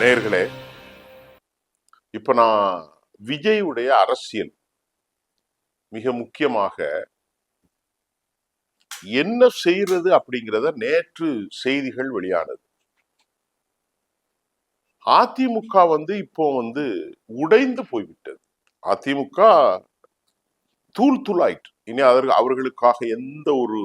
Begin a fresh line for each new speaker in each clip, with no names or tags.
நேயர்களே, இப்ப நான் விஜயுடைய அரசியல் மிக முக்கியமாக என்ன செய்யறது அப்படிங்கிறத நேற்று செய்திகள் வெளியானது. அதிமுக இப்போ உடைந்து போய்விட்டது. அதிமுக தூள் தூளாயிற்று. இனி அவர்களுக்காக எந்த ஒரு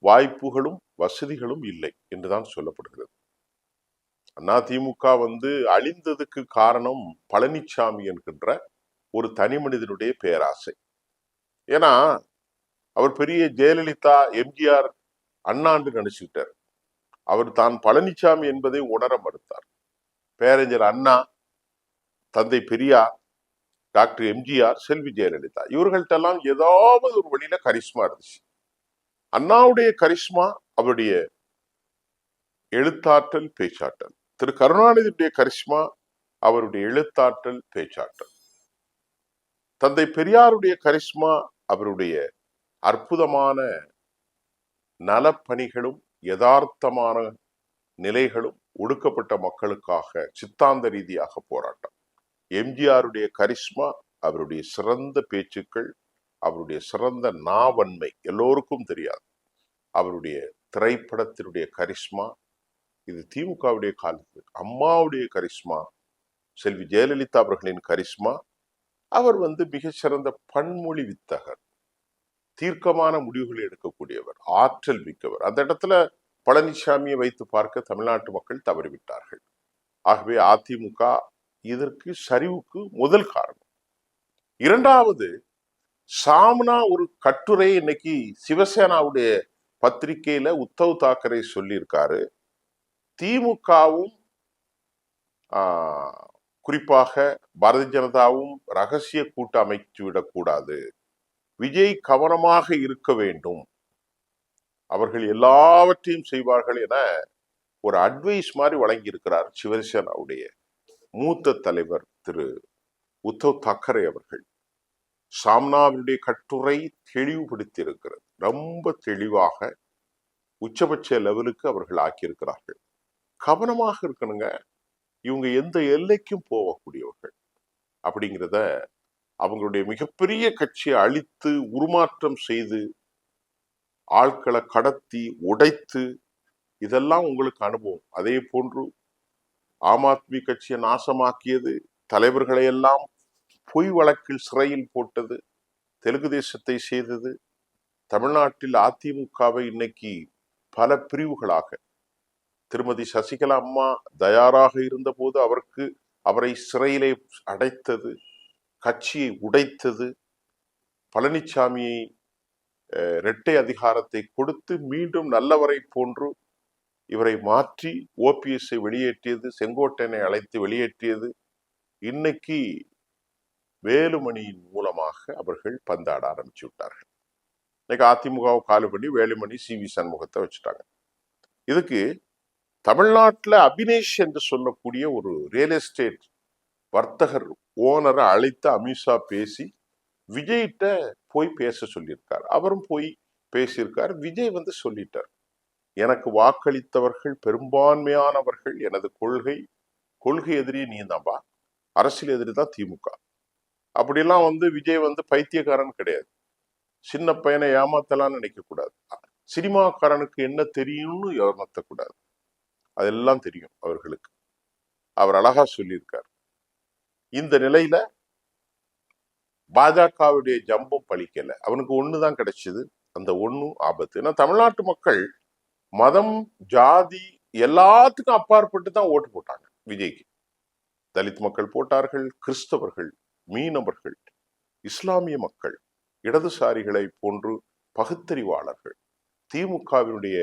வாய்ப்புகளும் வசதிகளும் இல்லை என்றுதான் சொல்லப்படுகிறது. அதிமுக அழிந்ததுக்கு காரணம் பழனிசாமி என்கின்ற ஒரு தனி மனிதனுடைய பேராசை. ஏன்னா அவர் பெரிய ஜெயலலிதா, எம்ஜிஆர், அண்ணாண்டு நினைச்சுக்கிட்டார். அவர் தான் பழனிசாமி என்பதை உணர மறுத்தார். பேரறிஞர் அண்ணா, தந்தை பெரியார், டாக்டர் எம்ஜிஆர், செல்வி ஜெயலலிதா இவர்கள்ட்ட எல்லாம் ஏதாவது ஒரு வழியில கரிஷ்மா இருந்துச்சு. அண்ணாவுடைய கரிஷ்மா அவருடைய எழுத்தாற்றல், பேச்சாற்றல். திரு கருணாநிதியுடைய கரிஷ்மா அவருடைய எழுத்தாற்றல், பேச்சாற்றல். தந்தை பெரியாருடைய கரிஷ்மா அவருடைய அற்புதமான நலப்பணிகளும் யதார்த்தமான நிலைகளும், ஒடுக்கப்பட்ட மக்களுக்காக சித்தாந்த ரீதியாக போராட்டம். எம்ஜிஆருடைய கரிஷ்மா அவருடைய சிறந்த பேச்சுக்கள், அவருடைய சிறந்த நாவன்மை எல்லோருக்கும் தெரியாது. அவருடைய திரைப்படத்தினுடைய கரிஷ்மா. இது திமுகவுடைய காலத்தில் அம்மாவுடைய கரிஷ்மா, செல்வி ஜெயலலிதா அவர்களின் கரிஷ்மா. அவர் மிக சிறந்த பன்மொழி வித்தகர், தீர்க்கமான முடிவுகளை எடுக்கக்கூடியவர், ஆற்றல் மிக்கவர். அந்த இடத்துல பழனிசாமியை வைத்து பார்க்க தமிழ்நாட்டு மக்கள் தவறிவிட்டார்கள். ஆகவே அதிமுக இதற்கு சரிவுக்கு முதல் காரணம். இரண்டாவது, சாம்னா ஒரு கட்டுரை இன்னைக்கு சிவசேனாவுடைய பத்திரிகையில உத்தவ் தாக்கரே சொல்லியிருக்காரு. திமுகவும் குறிப்பாக பாரதிய ஜனதாவும் ரகசிய கூட்டு அமைத்து விடக்கூடாது, விஜய் கவனமாக இருக்க வேண்டும், அவர்கள் எல்லாவற்றையும் செய்வார்கள் என ஒரு அட்வைஸ் மாதிரி வழங்கி இருக்கிறார் சிவசேனாவுடைய மூத்த தலைவர் திரு உத்தவ் தாக்கரே அவர்கள். சாம்னாவுடைய கட்டுரை தெளிவுபடுத்தி இருக்கிறது. ரொம்ப தெளிவாக உச்சபட்ச லெவலுக்கு அவர்கள் ஆக்கியிருக்கிறார்கள். கவனமாக இருக்கணுங்க, இவங்க எந்த எல்லைக்கும் போகக்கூடியவர்கள் அப்படிங்கிறத, அவங்களுடைய மிகப்பெரிய கட்சியை அழித்து உருமாற்றம் செய்து ஆட்களை கடத்தி உடைத்து, இதெல்லாம் உங்களுக்கு அனுபவம். அதே போன்று ஆம் ஆத்மி கட்சியை நாசமாக்கியது, தலைவர்களை எல்லாம் பொய் வழக்கில் சிறையில் போட்டது, தெலுங்கு தேசத்தை செய்தது. தமிழ்நாட்டில் அதிமுகவை இன்னைக்கு பல பிரிவுகளாக, திருமதி சசிகலா அம்மா தயாராக இருந்த போது அவரை சிறையிலே அடைத்தது, கட்சியை உடைத்தது, பழனிசாமியை இரட்டை அதிகாரத்தை கொடுத்து மீண்டும் நல்லவரை போன்று இவரை மாற்றி ஓபிஎஸ்ஐ வெளியேற்றியது, செங்கோட்டையனை அழைத்து வெளியேற்றியது. இன்னைக்கு வேலுமணியின் மூலமாக அவர்கள் பந்தாட ஆரம்பிச்சு விட்டார்கள். இன்னைக்கு அதிமுகவை காலு பண்ணி வேலுமணி, சி.வி. சண்முகத்தை வச்சுட்டாங்க. இதுக்கு தமிழ்நாட்டில் அபினேஷ் என்று சொல்லக்கூடிய ஒரு ரியல் எஸ்டேட் வர்த்தகர் ஓனரை அழைத்து அமித்ஷா பேசி விஜய்கிட்ட போய் பேச சொல்லியிருக்கார். அவரும் போய் பேசியிருக்கார். விஜய் சொல்லிட்டார், எனக்கு வாக்களித்தவர்கள் பெரும்பான்மையானவர்கள், எனது கொள்கை எதிரி நீ தான்பா, அரசியல் எதிரி தான் திமுக. அப்படிலாம் விஜய் பைத்தியக்காரன் கிடையாது. சின்ன பையனை ஏமாத்தலாம்னு நினைக்க கூடாது. சினிமாக்காரனுக்கு என்ன தெரியும்னு ஏமாத்தக்கூடாது, அதெல்லாம் தெரியும் அவர்களுக்கு. அவர் அழகா சொல்லியிருக்கார். இந்த நிலையில பாஜகவுடைய ஜம்பம் பழிக்கல, அவனுக்கு ஒண்ணுதான் கிடைச்சது. அந்த ஒண்ணும் ஆபத்து. ஏன்னா தமிழ்நாட்டு மக்கள் மதம், ஜாதி எல்லாத்துக்கும் அப்பாற்பட்டு தான் ஓட்டு போட்டாங்க விஜய்க்கு. தலித் மக்கள் போட்டார்கள், கிறிஸ்தவர்கள், மீனவர்கள், இஸ்லாமிய மக்கள், இடதுசாரிகளை போன்று பகுத்தறிவாளர்கள். திமுகவினுடைய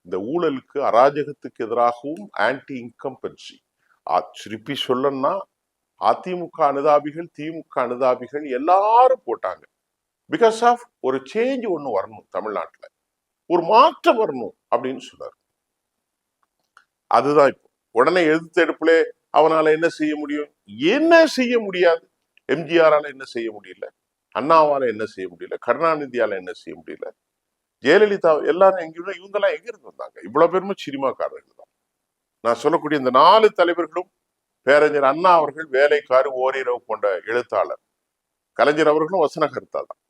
இந்த ஊழலுக்கு, அராஜகத்துக்கு எதிராகவும் ஆன்டி இன்கம்பன்சி, திருப்பி சொல்லணும்னா அதிமுக அனுதாபிகள், திமுக அனுதாபிகள் எல்லாரும் போட்டாங்க. பிகாஸ் ஆஃப் ஒரு சேஞ்ச் ஒண்ணு வரணும், தமிழ்நாட்டுல ஒரு மாற்றம் வரணும் அப்படின்னு சொன்னார். அதுதான் இப்போ உடனே எதிர்த்து எடுப்புல அவனால என்ன செய்ய முடியும்? என்ன செய்ய முடியாது. எம்ஜிஆரால என்ன செய்ய முடியல, அண்ணாவால என்ன செய்ய முடியல, கருணாநிதியால என்ன செய்ய முடியல, ஜெயலலிதா எல்லாரும் இவங்கெல்லாம் எங்க இருந்து வந்தாங்க? இவ்வளவு பேருமே சினிமாக்காரர்கள் தான். நான் சொல்லக்கூடிய இந்த 4 தலைவர்களும் பேரறிஞர் அண்ணா அவர்கள் வேலைக்காரு ஓரிரவு கொண்ட எழுத்தாளர். கலைஞர் அவர்களும் வசன கர்த்தா தான்.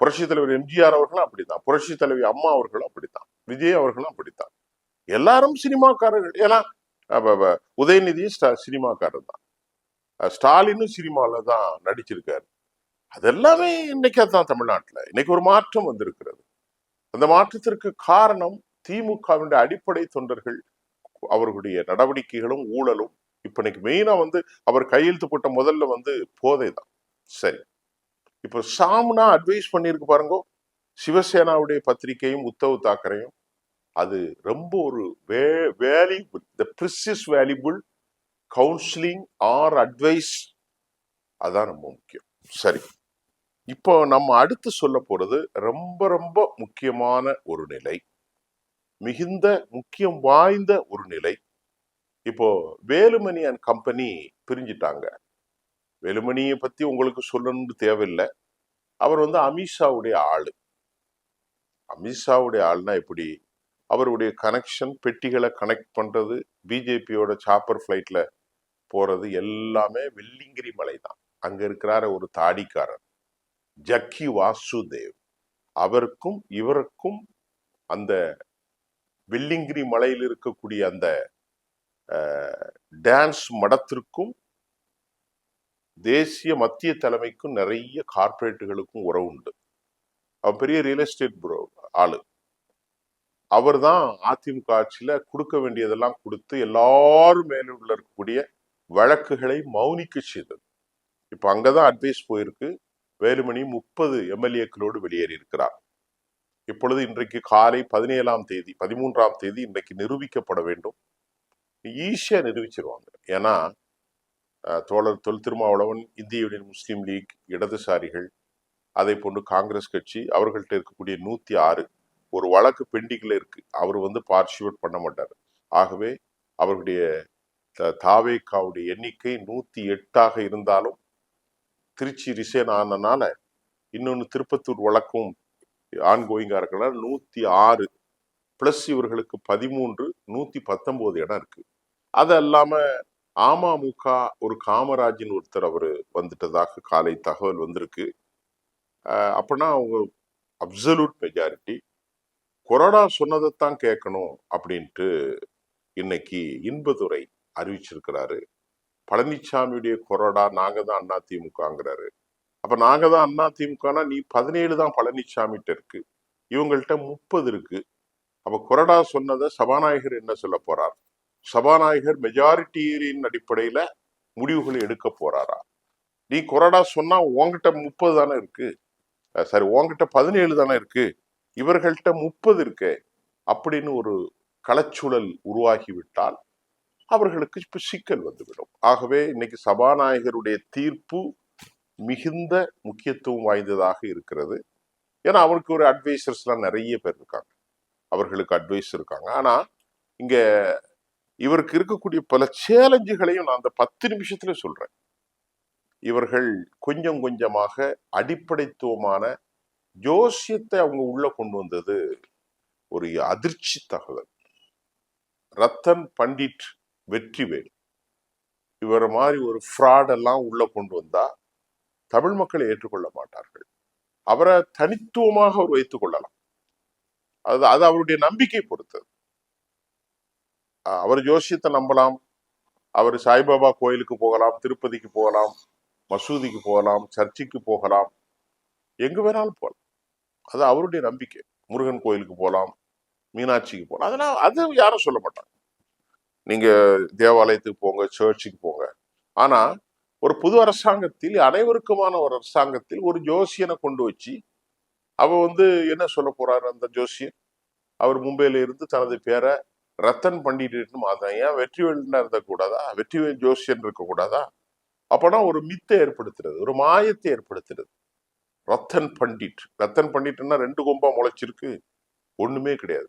புரட்சி தலைவர் எம்ஜிஆர் அவர்களும் அப்படித்தான். புரட்சி தலைவி அம்மா அவர்களும் அப்படித்தான். விஜய் அவர்களும் அப்படித்தான். எல்லாரும் சினிமாக்காரர்கள். ஏன்னா உதயநிதியும் சினிமாக்காரர் தான். ஸ்டாலினும் சினிமால தான் நடிச்சிருக்காரு. அதெல்லாமே இன்னைக்கு தான் தமிழ்நாட்டுல இன்னைக்கு ஒரு மாற்றம் வந்திருக்கிறது. அந்த மாற்றத்திற்கு காரணம் திமுகவினுடைய அடிப்படை தொண்டர்கள், அவர்களுடைய நடவடிக்கைகளும் ஊழலும். இப்ப இன்னைக்கு மெயினா அவர் கையெழுத்து போட்ட முதல்ல போதை தான். சரி, இப்ப சாம்னா அட்வைஸ் பண்ணிருக்கு பாருங்க, சிவசேனாவுடைய பத்திரிகையும் உத்தவ் தாக்கரையும். அது ரொம்ப ஒரு வேல்யூபிள், தி precious valuable counselling R advice. அதான் ரொம்ப முக்கியம். சரி, இப்போ நம்ம அடுத்து சொல்ல போறது ரொம்ப ரொம்ப முக்கியமான ஒரு நிலை, மிகுந்த முக்கியம் வாய்ந்த ஒரு நிலை. இப்போ வேலுமணி அண்ட் கம்பெனி பிரிஞ்சிட்டாங்க. வேலுமணியை பத்தி உங்களுக்கு சொல்லணும்னு தேவையில்லை. அவர் அமித்ஷாவுடைய ஆளு. அமித்ஷாவுடைய ஆள்னா எப்படி? அவருடைய கனெக்ஷன், பெட்டிகளை கனெக்ட் பண்றது, பிஜேபியோட சாப்பர் பிளைட்ல போறது எல்லாமே வெள்ளிங்கிரி மலை தான். அங்க இருக்கிறார ஒரு தாடிக்காரர் ஜக்கி வாசுதேவ். அவருக்கும் இவருக்கும் அந்த வெள்ளிங்கிரி மலையில் இருக்கக்கூடிய அந்த டான்ஸ் மடத்திற்கும் தேசிய மத்திய தலைமைக்கும் நிறைய கார்பரேட்டுகளுக்கும் உறவு உண்டு. அவர் பெரிய ரியல் எஸ்டேட் ஆளு. அவர் தான் அதிமுக ஆட்சியில கொடுக்க வேண்டியதெல்லாம் கொடுத்து எல்லாரும் மேல உள்ள இருக்கக்கூடிய வழக்குகளை மௌனிக்க செய்தது. இப்ப அங்கதான் அட்வைஸ் போயிருக்கு. வேலுமணி 30 எம்எல்ஏக்களோடு வெளியேறி இருக்கிறார். இப்பொழுது இன்றைக்கு காலை 17ஆம் தேதி 13ஆம் தேதி இன்றைக்கு நிரூபிக்கப்பட வேண்டும். ஈஸியா நிரூபிச்சிருவாங்க. ஏன்னா தோழர் தொல் திருமாவளவன், இந்திய யூனியன் முஸ்லீம் லீக், இடதுசாரிகள், அதை போன்று காங்கிரஸ் கட்சி, அவர்கள்ட்ட இருக்கக்கூடிய 106 ஒரு வழக்கு பெண்டிங்ல இருக்கு. அவர் பார்ட்டிசிபேட் பண்ண மாட்டார். ஆகவே அவருடைய தாவேக்காவுடைய எண்ணிக்கை 108ஆக இருந்தாலும் திருச்சி ரிசைன் ஆனனால இன்னொன்னு திருப்பத்தூர் வழக்கும் ஆன்கோயிங்கா இருக்கலாம். 106 பிளஸ் இவர்களுக்கு 13, 119 இடம் இருக்கு. அது இல்லாம அமமுக ஒரு காமராஜின் ஒருத்தர் அவரு வந்துட்டதாக காலை தகவல் வந்திருக்கு. அப்படின்னா அவங்க அப்சல்யூட் மெஜாரிட்டி. கொரோனா சொன்னதைத்தான் கேட்கணும் அப்படின்ட்டு இன்னைக்கு இன்பதுரை அறிவிச்சிருக்கிறாரு. பழனிசாமியுடைய கொரோனா நாங்க தான் அதிமுகங்கிறாரு. அப்ப நாங்க தான் அதிமுகனா நீ 17 தான் பழனிசாமிட்ட இருக்கு, இவங்கள்ட்ட 30 இருக்கு. அப்ப கொரோனா சொன்னதை சபாநாயகர் என்ன சொல்ல போறார்? சபாநாயகர் மெஜாரிட்டியின் அடிப்படையில முடிவுகளை எடுக்க போறாரா? நீ கொரோனா சொன்னா உங்ககிட்ட 30 தானே இருக்கு, சரி உங்ககிட்ட 17 தானே இருக்கு, இவர்கள்ட்ட 30 இருக்கு அப்படின்னு ஒரு களச்சூழல் உருவாகிவிட்டால் அவர்களுக்கு இப்ப சிக்கல் வந்துவிடும். ஆகவே இன்னைக்கு சபாநாயகருடைய தீர்ப்பு மிகுந்த முக்கியத்துவம் வாய்ந்ததாக இருக்கிறது. ஏன்னா அவருக்கு ஒரு அட்வைசர்ஸ் எல்லாம் நிறைய பேர் இருக்காங்க, அவர்களுக்கு அட்வைஸ் இருக்காங்க. ஆனா இங்க இவருக்கு இருக்கக்கூடிய பல சேலஞ்சுகளையும் நான் அந்த 10 நிமிஷத்துல சொல்றேன். இவர்கள் கொஞ்சம் கொஞ்சமாக அடிப்படைத்துவமான ஜோசியத்தை அவங்க உள்ள கொண்டு வந்தது ஒரு அதிர்ச்சி தகவல். ரத்தன் பண்டிட் வெற்றிவேல் இவர் மாதிரி ஒரு ஃப்ராட் எல்லாம் உள்ள கொண்டு வந்தா தமிழ் மக்களை ஏற்றுக்கொள்ள மாட்டார்கள். அவரை தனித்துவமாக அவர் வைத்துக் கொள்ளலாம். அது அவருடைய நம்பிக்கை பொறுத்தது. அவர் ஜோசியத்தை நம்பலாம், அவர் சாய்பாபா கோயிலுக்கு போகலாம், திருப்பதிக்கு போகலாம், மசூதிக்கு போகலாம், சர்ச்சுக்கு போகலாம், எங்க வேணாலும் போகலாம். அது அவருடைய நம்பிக்கை. முருகன் கோயிலுக்கு போகலாம், மீனாட்சிக்கு போகலாம், அதெல்லாம் அது யாரும் சொல்ல மாட்டாங்க. நீங்க தேவாலயத்துக்கு போங்க, சர்ச்சுக்கு போங்க. ஆனா ஒரு புது அரசாங்கத்தில், அனைவருக்குமான ஒரு அரசாங்கத்தில் ஒரு ஜோசியனை கொண்டு வச்சு அவ என்ன சொல்ல போறாரு அந்த ஜோசியன்? அவர் மும்பையில இருந்து தனது பேரை ரத்தன் பண்டிட் மாதான். ஏன் வெற்றிவேல் இருந்த கூடாதா? வெற்றிவேல் ஜோசியன் இருக்க கூடாதா? அப்பனா ஒரு மித்தை ஏற்படுத்துறது, ஒரு மாயத்தை ஏற்படுத்துறது. ரத்தன் பண்டிட், ரத்தன் பண்டிட்னா 2 கொம்பா முளைச்சிருக்கு, ஒண்ணுமே கிடையாது.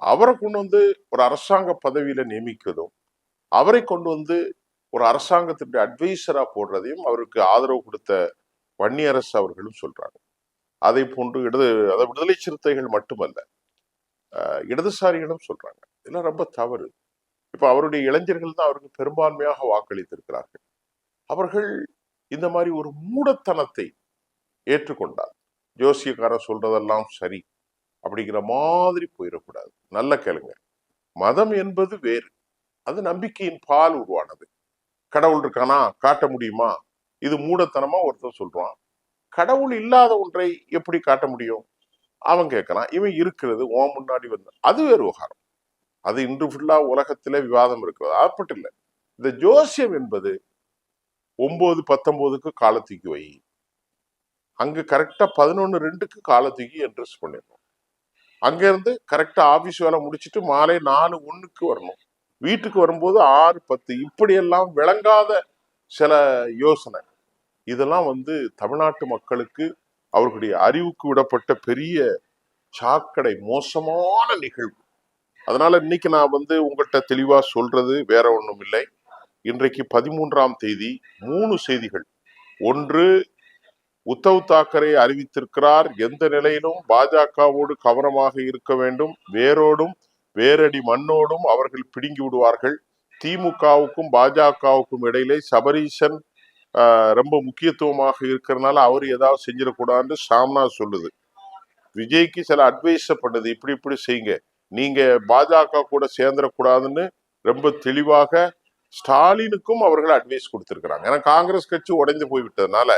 அவரை கொண்டு ஒரு அரசாங்க பதவியில நியமிக்கிறதும், அவரை கொண்டு ஒரு அரசாங்கத்தினுடைய அட்வைசரா போடுறதையும் அவருக்கு ஆதரவு கொடுத்த வன்னியரசு அவர்களும் சொல்றாங்க. அதை போன்று விடுதலை சிறுத்தைகள் மட்டுமல்ல, இடதுசாரிகளும் சொல்றாங்க. இதெல்லாம் ரொம்ப தவறு. இப்ப அவருடைய இளைஞர்கள் தான் அவருக்கு பெரும்பான்மையாக வாக்களித்திருக்கிறார்கள். அவர்கள் இந்த மாதிரி ஒரு மூடத்தனத்தை ஏற்றுக்கொண்டார். ஜோசியக்காரர் சொல்றதெல்லாம் சரி அப்படிங்கிற மாதிரி போயிடக்கூடாது. நல்ல கேளுங்க. மதம் என்பது வேறு. அது நம்பிக்கையின் பால் உருவானது. கடவுள் இருக்கானா காட்ட முடியுமா? இது மூடத்தனமா ஒருத்தர் சொல்றான். கடவுள் இல்லாத ஒன்றை எப்படி காட்ட முடியும்? அவன் கேட்கறான். இவன் இருக்கிறது உன் முன்னாடி வந்து அது வேறு விவகாரம். அது இன்று ஃபுல்லா உலகத்திலே விவாதம் இருக்கிறது. அப்பட்டு இல்லை. இந்த ஜோசியம் என்பது 9:19 காலத்துக்கு வை, அங்க கரெக்டா 11:02 காலத்துக்கு என்ட்ரஸ் பண்ணிடணும். அங்க இருந்து கரெக்டா ஆபீஸ் வேலை முடிச்சுட்டு மாலை 4:01 வரணும். வீட்டுக்கு வரும்போது 6:10. இப்படியெல்லாம் விளங்காத சில யோசனை. இதெல்லாம் தமிழ்நாட்டு மக்களுக்கு அவர்களுடைய அறிவுக்கு விடப்பட்ட பெரிய சாக்கடை, மோசமான நிகழ்வு. அதனால இன்னைக்கு நான் உங்கள்கிட்ட தெளிவா சொல்றது வேற ஒண்ணும் இல்லை. இன்றைக்கு 13ஆம் தேதி 3 செய்திகள். ஒன்று, உத்தவ் தாக்கரே அறிவித்திருக்கிறார், எந்த நிலையிலும் பாஜகவோடு கவனமாக இருக்க வேண்டும், வேரோடும் வேரடி மண்ணோடும் அவர்கள் பிடுங்கி விடுவார்கள். திமுகவுக்கும் பாஜகவுக்கும் இடையிலே சபரீசன் ரொம்ப முக்கியத்துவமாக இருக்கிறதுனால அவர் ஏதாவது செஞ்சிடக்கூடாதுன்னு சாம்னா சொல்லுது. விஜய்க்கு சில அட்வைஸ் பண்ணுது, இப்படி செய்யுங்க, நீங்க பாஜக கூட சேர்ந்துடக்கூடாதுன்னு ரொம்ப தெளிவாக ஸ்டாலினுக்கும் அவர்கள் அட்வைஸ் கொடுத்திருக்கிறாங்க. ஏன்னா காங்கிரஸ் கட்சி உடைந்து போய்விட்டதுனால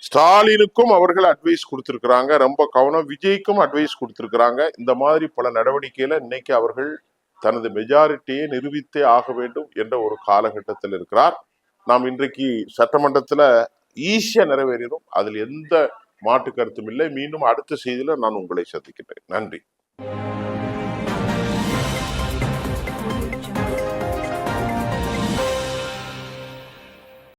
ஸ்டாலினுக்கும் அவர்கள் அட்வைஸ் கொடுத்திருக்கிறாங்க. ரொம்ப கவனம். விஜய்க்கும் அட்வைஸ் கொடுத்திருக்கிறாங்க. இந்த மாதிரி பல நடவடிக்கையில இன்னைக்கு அவர்கள் தனது மெஜாரிட்டியை நிரூபித்தே ஆக வேண்டும் என்ற ஒரு காலகட்டத்தில் இருக்கிறார். நாம் இன்றைக்கு சட்டமன்றத்துல ஈஸியா நிறைவேறிடும். அதில் எந்த மாற்று கருத்தும் இல்லை. மீண்டும் அடுத்த செய்தியில நான் உங்களை சந்திக்கின்றேன். நன்றி.